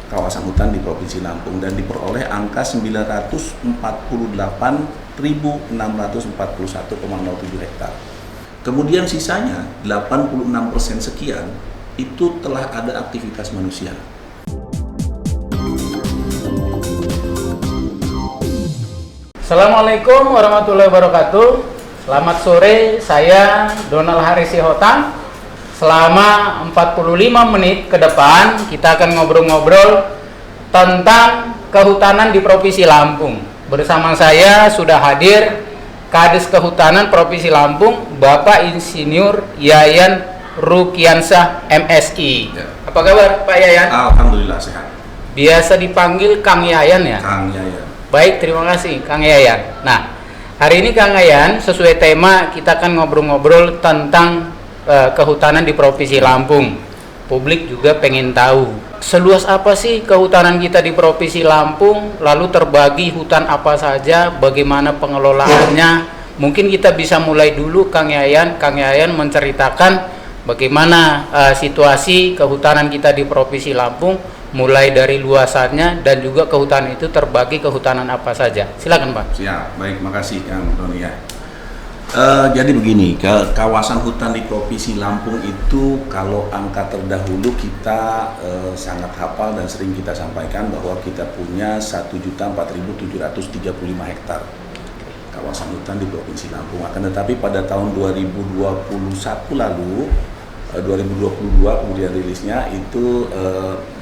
kawasan hutan di Provinsi Lampung dan diperoleh angka 948.641,07 hektar. Kemudian sisanya 86% sekian itu telah ada aktivitas manusia. Assalamualaikum warahmatullahi wabarakatuh. Selamat sore, saya Donald Haris Sihotang. Selama 45 menit ke depan kita akan ngobrol-ngobrol tentang kehutanan di Provinsi Lampung. Bersama saya sudah hadir Kadis Kehutanan Provinsi Lampung, Bapak Insinyur Yayan Rukiansah MSI. Ya. Apa kabar Pak Yayan? Alhamdulillah sehat. Biasa dipanggil Kang Yayan ya? Kang Yayan. Baik, terima kasih Kang Yayan. Nah, hari ini Kang Yayan sesuai tema kita akan ngobrol-ngobrol tentang kehutanan di Provinsi Lampung. Publik juga pengen tahu seluas apa sih kehutanan kita di Provinsi Lampung, lalu terbagi hutan apa saja, bagaimana pengelolaannya. Mungkin kita bisa mulai dulu Kang Yayan menceritakan bagaimana situasi kehutanan kita di Provinsi Lampung, mulai dari luasannya dan juga kehutanan itu terbagi kehutanan apa saja. Silakan Pak. Siap, baik, makasih Kang Doni ya. Jadi begini, kawasan hutan di Provinsi Lampung itu kalau angka terdahulu kita sangat hafal dan sering kita sampaikan bahwa kita punya 1.004.735 hektar kawasan hutan di Provinsi Lampung. Akan tetapi pada tahun 2021 lalu 2022 kemudian rilisnya itu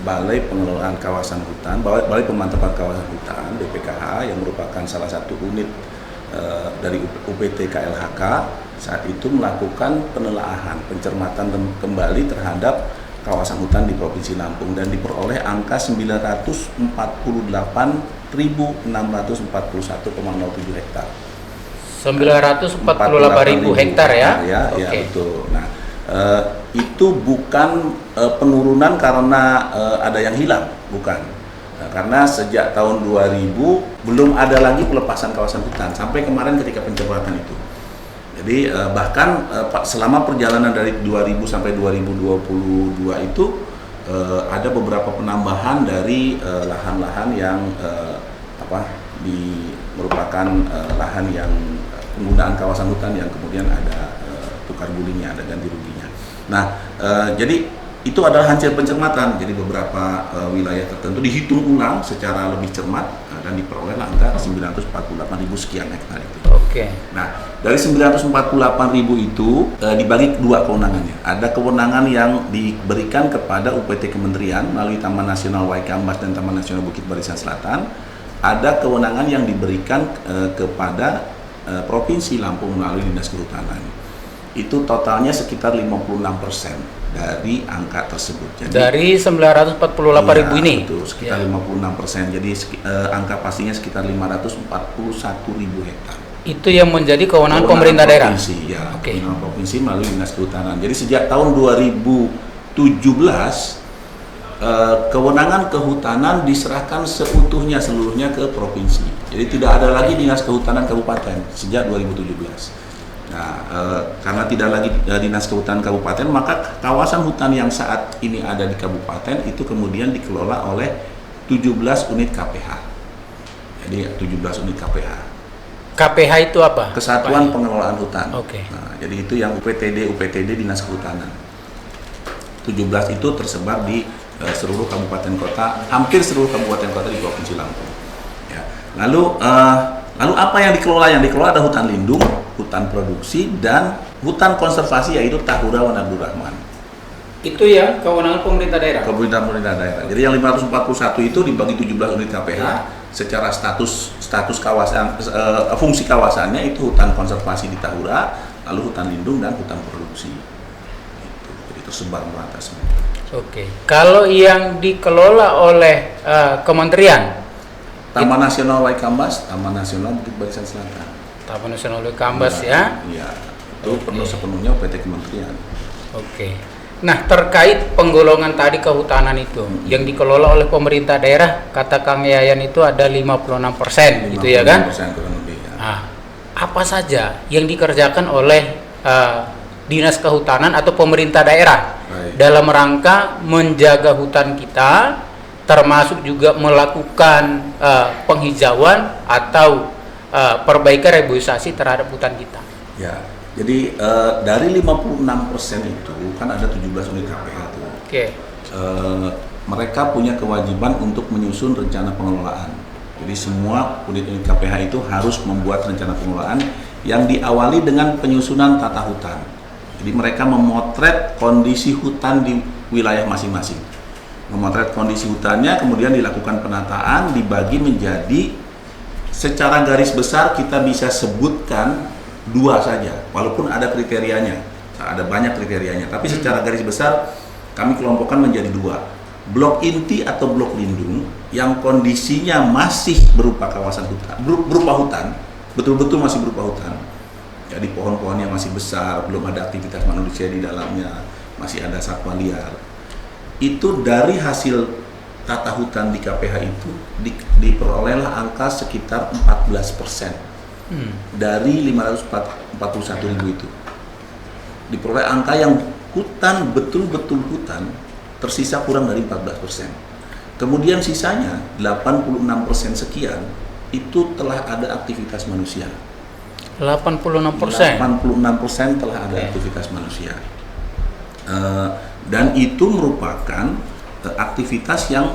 Balai Pengelolaan Kawasan Hutan, Balai Pemantapan Kawasan Hutan BPKH yang merupakan salah satu unit dari UPT KLHK saat itu melakukan penelaahan, pencermatan kembali terhadap kawasan hutan di Provinsi Lampung dan diperoleh angka 948.641,07 hektar. 948.000 hektar ya? Ya, okay. Ya betul. Nah, itu bukan penurunan karena ada yang hilang, bukan. Nah, karena sejak tahun 2000 belum ada lagi pelepasan kawasan hutan sampai kemarin ketika pencermatan itu. Jadi bahkan selama perjalanan dari 2000 sampai 2022 itu ada beberapa penambahan dari lahan-lahan yang merupakan lahan yang penggunaan kawasan hutan yang kemudian ada tukar gulingnya, ada ganti ruginya. Nah, jadi itu adalah hasil pencermatan. Jadi beberapa wilayah tertentu dihitung ulang secara lebih cermat dan diperoleh angka 948.000 sekian hektar itu. Oke. Nah, dari 948.000 itu dibagi dua kewenangannya. Ada kewenangan yang diberikan kepada UPT Kementerian melalui Taman Nasional Waikambas dan Taman Nasional Bukit Barisan Selatan. Ada kewenangan yang diberikan kepada Provinsi Lampung melalui Dinas Kehutanan. Itu totalnya sekitar 56% dari angka tersebut. Jadi, dari 948.000 ini? Betul, sekitar 56%. Jadi angka pastinya sekitar 541.000 hektar. Itu yang menjadi kewenangan pemerintah daerah? Provinsi, ya. Okay. Kewenangan provinsi melalui Dinas Kehutanan. Jadi sejak tahun 2017, kewenangan kehutanan diserahkan seluruhnya ke provinsi. Jadi tidak ada lagi Dinas Kehutanan Kabupaten sejak 2017. Nah, karena tidak lagi Dinas Kehutanan Kabupaten, maka kawasan hutan yang saat ini ada di kabupaten itu kemudian dikelola oleh 17 unit KPH. Jadi 17 unit KPH. KPH itu apa? Kesatuan Pengelolaan Hutan. Oke. Nah, jadi itu yang UPTD Dinas Kehutanan. 17 itu tersebar di seluruh kabupaten kota, hampir seluruh kabupaten kota di Provinsi Lampung. Ya. Lalu apa yang dikelola? Yang dikelola ada hutan lindung, hutan produksi, dan hutan konservasi yaitu Tahura Wan Abdul Rahman. Itu yang kewenangan pemerintah daerah? Pemerintah daerah. Jadi yang 541 itu dibagi 17 unit KPH secara status kawasan, fungsi kawasannya itu hutan konservasi di Tahura, lalu hutan lindung dan hutan produksi. Jadi tersebar merata semua. Oke. Kalau yang dikelola oleh kementerian? Taman Nasional Waikambas, Taman Nasional Bukit Barisan Selatan. Taman Nasional Waikambas ya? Iya, itu penuh sepenuhnya PT Kementerian. Oke. Nah, terkait penggolongan tadi kehutanan itu yang dikelola oleh pemerintah daerah, kata Kang Yayan itu ada 56%, gitu ya kan? 56% kurang lebih ya. Nah, apa saja yang dikerjakan oleh Dinas Kehutanan atau pemerintah daerah dalam rangka menjaga hutan kita termasuk juga melakukan penghijauan atau perbaikan reboisasi terhadap hutan kita. Ya, jadi dari 56% itu kan ada 17 unit KPH tuh. Oke. Mereka punya kewajiban untuk menyusun rencana pengelolaan. Jadi semua unit-unit KPH itu harus membuat rencana pengelolaan yang diawali dengan penyusunan tata hutan. Jadi mereka memotret kondisi hutan di wilayah masing-masing. Memotret kondisi hutannya, kemudian dilakukan penataan, dibagi menjadi, secara garis besar kita bisa sebutkan 2 saja, walaupun ada kriterianya, ada banyak kriterianya, tapi secara garis besar kami kelompokkan menjadi 2. Blok inti atau blok lindung yang kondisinya masih berupa kawasan hutan, berupa hutan, betul-betul masih berupa hutan. Jadi pohon-pohonnya masih besar, belum ada aktivitas manusia di dalamnya, masih ada satwa liar. Itu dari hasil tata hutan di KPH itu diperolehlah angka sekitar 14% dari 541.000 itu. Diperoleh angka yang hutan, betul-betul hutan, tersisa kurang dari 14%. Kemudian sisanya 86% sekian itu telah ada aktivitas manusia. 86%. 86% telah ada aktivitas manusia. Dan itu merupakan aktivitas yang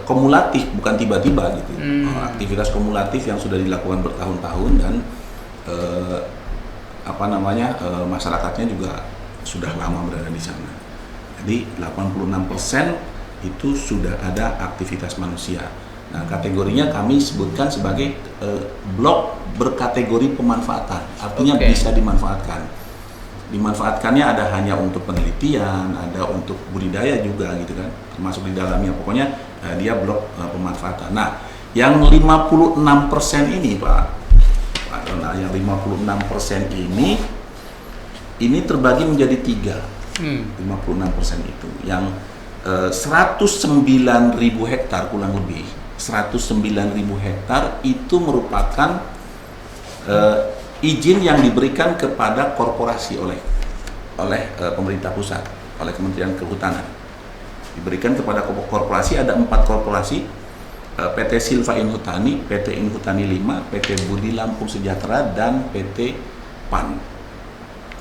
kumulatif, bukan tiba-tiba gitu. Aktivitas kumulatif yang sudah dilakukan bertahun-tahun dan masyarakatnya juga sudah lama berada di sana. Jadi 86% itu sudah ada aktivitas manusia. Nah, kategorinya kami sebutkan sebagai blok berkategori pemanfaatan, artinya bisa dimanfaatkan. Dimanfaatkannya ada hanya untuk penelitian, ada untuk budidaya juga gitu kan, termasuk di dalamnya. Pokoknya dia blok pemanfaatan. Nah, yang 56% ini Pak Dona, yang 56% ini terbagi menjadi 3. 56% itu yang 109.000 hektar kurang lebih 109.000 hektar itu merupakan izin yang diberikan kepada korporasi oleh pemerintah pusat, oleh Kementerian Kehutanan. Diberikan kepada korporasi, ada 4 korporasi, PT Silva Inhutani, PT Inhutani 5, PT Budi Lampung Sejahtera, dan PT PAN.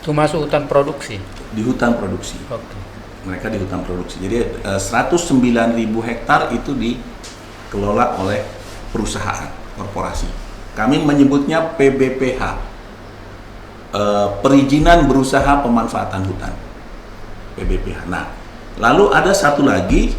Itu masuk hutan produksi? Di hutan produksi. Mereka di hutan produksi. Jadi 109.000 hektar itu dikelola oleh perusahaan, korporasi. Kami menyebutnya PBPH. Perizinan berusaha pemanfaatan hutan, PBPH. Nah, lalu ada satu lagi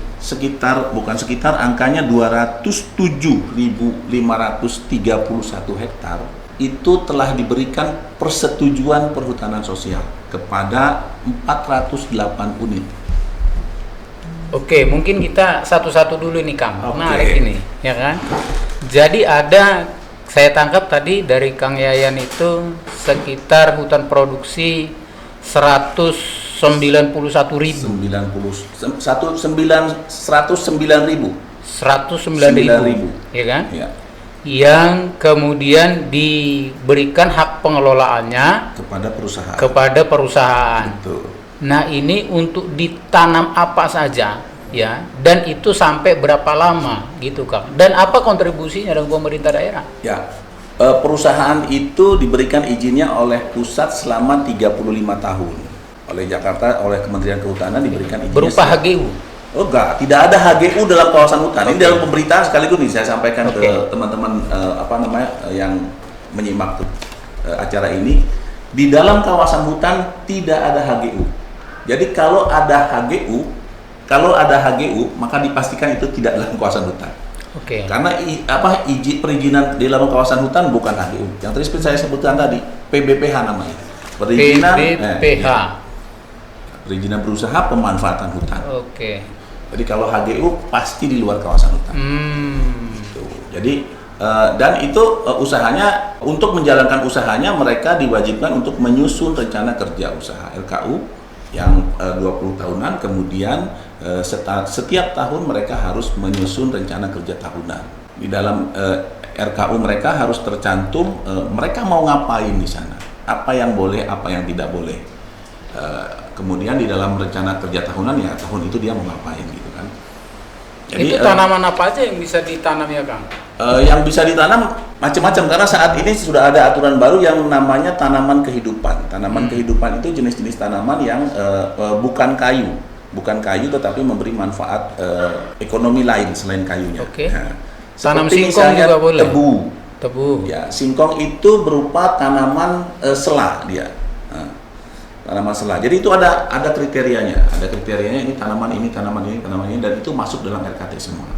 angkanya 207.531 hektar itu telah diberikan persetujuan perhutanan sosial kepada 408 unit. Oke, mungkin kita satu-satu dulu nih Kang. Menarik ini, ya kan? Jadi saya tangkap tadi dari Kang Yayan itu sekitar hutan produksi 109.000, ya kan? Ya. Yang kemudian diberikan hak pengelolaannya kepada perusahaan. Betul. Nah, ini untuk ditanam apa saja, ya, dan itu sampai berapa lama gitu Kang, dan apa kontribusinya dengan pemerintah daerah? Ya, perusahaan itu diberikan izinnya oleh pusat selama 35 tahun, oleh Jakarta, oleh Kementerian Kehutanan diberikan izinnya berupa HGU? Oh enggak, tidak ada HGU dalam kawasan hutan. Ini dalam pemberitaan sekaligus nih saya sampaikan ke teman-teman yang menyimak acara ini. Di dalam kawasan hutan tidak ada HGU. Jadi kalau ada HGU maka dipastikan itu tidak dalam kawasan hutan. Karena perizinan di dalam kawasan hutan bukan HGU. Yang tadi seperti saya sebutkan tadi, PBPH namanya. Perizinan berusaha pemanfaatan hutan. Jadi kalau HGU pasti di luar kawasan hutan. Jadi dan itu usahanya, untuk menjalankan usahanya mereka diwajibkan untuk menyusun rencana kerja usaha RKU yang 20 tahunan, kemudian setiap tahun mereka harus menyusun rencana kerja tahunan. Di dalam RKU mereka harus tercantum mereka mau ngapain di sana, apa yang boleh, apa yang tidak boleh. Kemudian di dalam rencana kerja tahunan, ya tahun itu dia mau ngapain gitu kan. Itu tanaman apa aja yang bisa ditanam ya Kang? Yang bisa ditanam macam-macam, karena saat ini sudah ada aturan baru yang namanya tanaman kehidupan. Tanaman kehidupan itu jenis-jenis tanaman yang bukan kayu tetapi memberi manfaat ekonomi lain selain kayunya. Oke. Nah, Tanam seperti singkong misalnya juga boleh? Tebu. Ya, singkong itu berupa tanaman sela dia. Nah, tanaman sela. Jadi itu ada kriterianya. Ada kriterianya, ini tanaman ini, dan itu masuk dalam RKT semua.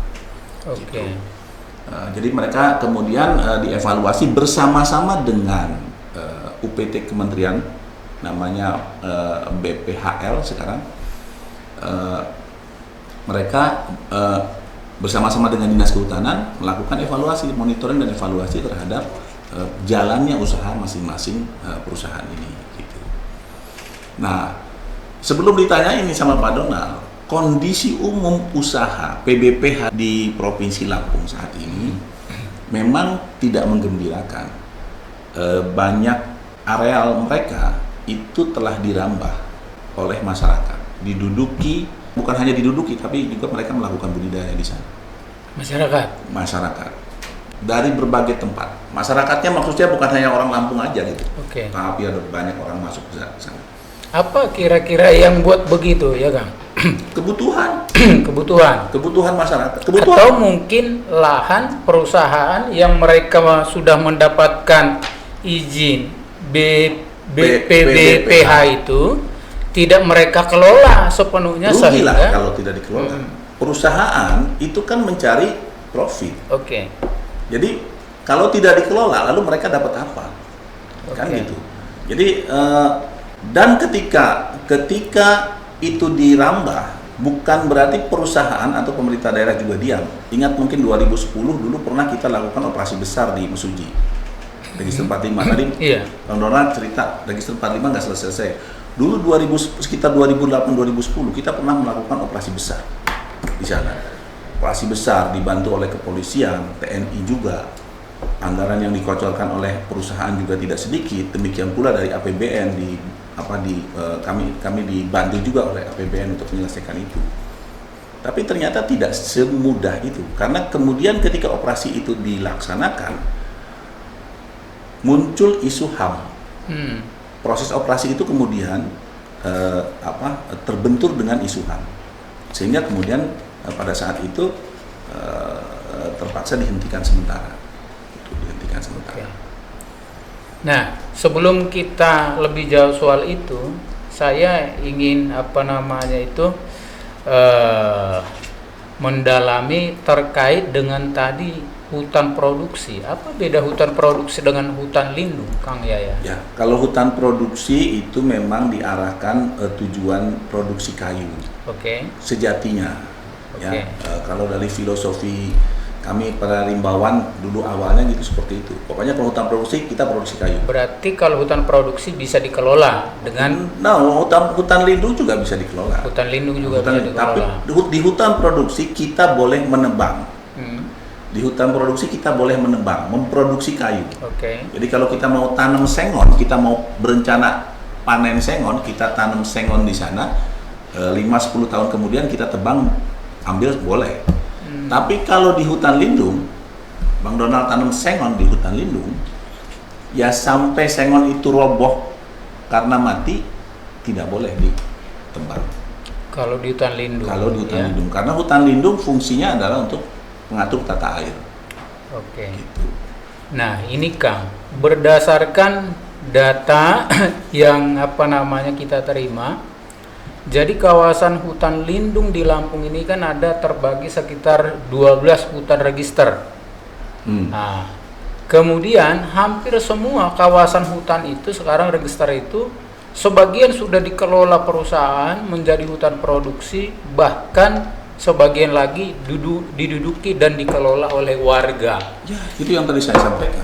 Oke. Gitu. Jadi mereka kemudian dievaluasi bersama-sama dengan UPT Kementerian, namanya BPHL sekarang. Mereka bersama-sama dengan Dinas Kehutanan melakukan evaluasi, monitoring dan evaluasi terhadap jalannya usaha masing-masing perusahaan ini. Gitu. Nah, sebelum ditanya ini sama Pak Donald, kondisi umum usaha PBPH di Provinsi Lampung saat ini memang tidak menggembirakan. Banyak areal mereka itu telah dirambah oleh masyarakat, diduduki, bukan hanya diduduki tapi juga mereka melakukan budidaya di sana. Masyarakat dari berbagai tempat. Masyarakatnya maksudnya bukan hanya orang Lampung aja gitu. Oke. Tapi ada banyak orang masuk ke sana. Apa kira-kira yang buat begitu ya Kang? Kebutuhan masyarakat. Atau mungkin lahan perusahaan yang mereka sudah mendapatkan izin PBPH itu tidak mereka kelola sepenuhnya. Rugi lah kalau tidak dikelola. Perusahaan itu kan mencari profit. Oke. Jadi kalau tidak dikelola lalu mereka dapat apa? Kan gitu. Jadi dan ketika itu dirambah, bukan berarti perusahaan atau pemerintah daerah juga diam. Ingat mungkin 2010 dulu pernah kita lakukan operasi besar di Mesuji. Register 45 tadi, Bang Donald cerita register 45 nggak selesai. Dulu sekitar 2008-2010 kita pernah melakukan operasi besar di sana. Operasi besar dibantu oleh kepolisian, TNI juga. Anggaran yang dikocorkan oleh perusahaan juga tidak sedikit. Demikian pula dari APBN kami dibantu juga oleh APBN untuk menyelesaikan itu. Tapi ternyata tidak semudah itu, karena kemudian ketika operasi itu dilaksanakan muncul isu HAM. Proses operasi itu kemudian terbentur dengan isu HAM, sehingga kemudian pada saat itu terpaksa dihentikan sementara. Okay. Nah, sebelum kita lebih jauh soal itu, saya ingin mendalami terkait dengan tadi hutan produksi. Apa beda hutan produksi dengan hutan lindung, Kang Yaya? Ya, kalau hutan produksi itu memang diarahkan tujuan produksi kayu. Oke. Sejatinya. Ya, kalau dari filosofi kami para rimbawan dulu awalnya gitu seperti itu. Pokoknya kalau hutan produksi kita produksi kayu. Berarti kalau hutan produksi bisa dikelola dengan hutan lindung juga bisa dikelola. Hutan lindung juga bisa dikelola. Tapi di hutan produksi kita boleh menebang. Di hutan produksi kita boleh menebang, memproduksi kayu. Oke. Jadi kalau kita mau tanam sengon, kita mau berencana panen sengon, kita tanam sengon di sana 5-10 tahun kemudian kita tebang, ambil boleh. Tapi kalau di hutan lindung, Bang Donald tanam sengon di hutan lindung, ya sampai sengon itu roboh karena mati, tidak boleh ditebang. Kalau di hutan lindung. Lindung, karena hutan lindung fungsinya adalah untuk mengatur tata air. Oke. Gitu. Nah, ini Kang, berdasarkan data yang kita terima. Jadi kawasan hutan lindung di Lampung ini kan ada terbagi sekitar 12 hutan register. Nah, kemudian hampir semua kawasan hutan itu sekarang register itu sebagian sudah dikelola perusahaan menjadi hutan produksi, bahkan sebagian lagi diduduki dan dikelola oleh warga. Ya, itu yang tadi saya sampaikan.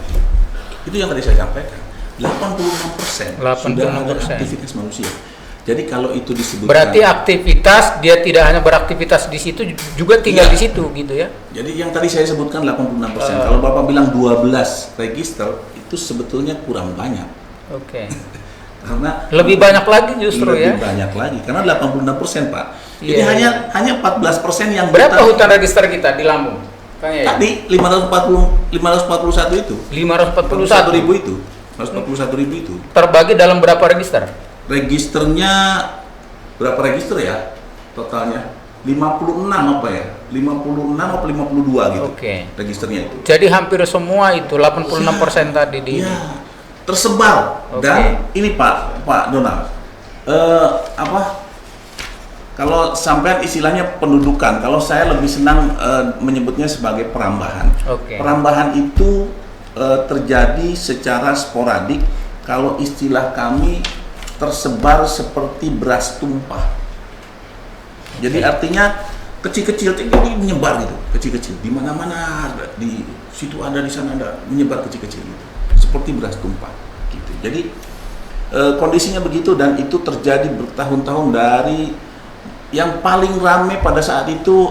86% sudah ada aktivitas manusia. Jadi kalau itu disebutkan, berarti aktivitas dia tidak hanya beraktivitas di situ, juga tinggal di situ gitu ya. Jadi yang tadi saya sebutkan 86%. Kalau Bapak bilang 12 register itu sebetulnya kurang banyak. Oke. Karena Lebih banyak lagi justru ya. lebih banyak lagi karena 86%, Pak. Ini Iya. hanya 14% yang Berapa hutan register kita di Lampung? Kang Yayan? tadi 541 itu. 541 itu. 141.000 itu. terbagi dalam berapa register? Registernya berapa register ya? Totalnya 56 apa ya? 56 atau 52 gitu. Oke. Registernya itu. Jadi hampir semua itu 86% tadi di Iya, tersebar. Oke. Dan ini Pak Donald, kalau sampai istilahnya pendudukan, kalau saya lebih senang menyebutnya sebagai perambahan. Oke. Perambahan itu terjadi secara sporadik. Kalau istilah kami tersebar seperti beras tumpah. Jadi artinya kecil-kecil jadi menyebar gitu, kecil-kecil di mana-mana ada, di situ ada, di sana ada, menyebar kecil-kecil gitu, seperti beras tumpah gitu. Jadi kondisinya begitu dan itu terjadi bertahun-tahun dari yang paling ramai pada saat itu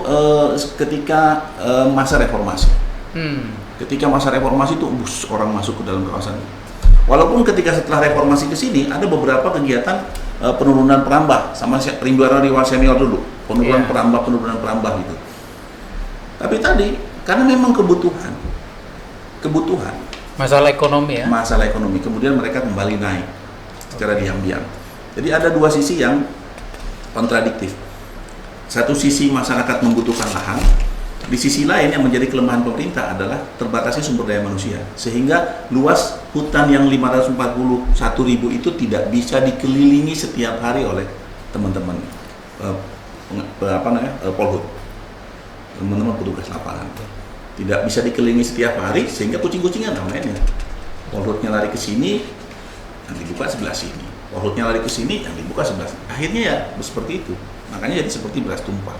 ketika masa reformasi. Ketika masa reformasi itu orang masuk ke dalam kawasan. Walaupun ketika setelah reformasi ke sini ada beberapa kegiatan penurunan perambah sama rimbuan riwa senior dulu, penurunan perambah gitu. Tapi tadi karena memang kebutuhan masalah ekonomi ya. masalah ekonomi, kemudian mereka kembali naik secara diam-diam. Jadi ada dua sisi yang kontradiktif. Satu sisi masyarakat membutuhkan lahan, di sisi lain yang menjadi kelemahan pemerintah adalah terbatasnya sumber daya manusia, sehingga luas hutan yang 541.000 itu tidak bisa dikelilingi setiap hari oleh teman-teman Polhut, teman-teman petugas lapangan. Tidak bisa dikelilingi setiap hari sehingga kucing-kucingan mainnya. Polhutnya lari ke sini, yang dibuka sebelah sini. Polhutnya lari ke sini, yang dibuka sebelah sini. Akhirnya ya seperti itu. Makanya jadi seperti beras tumpah.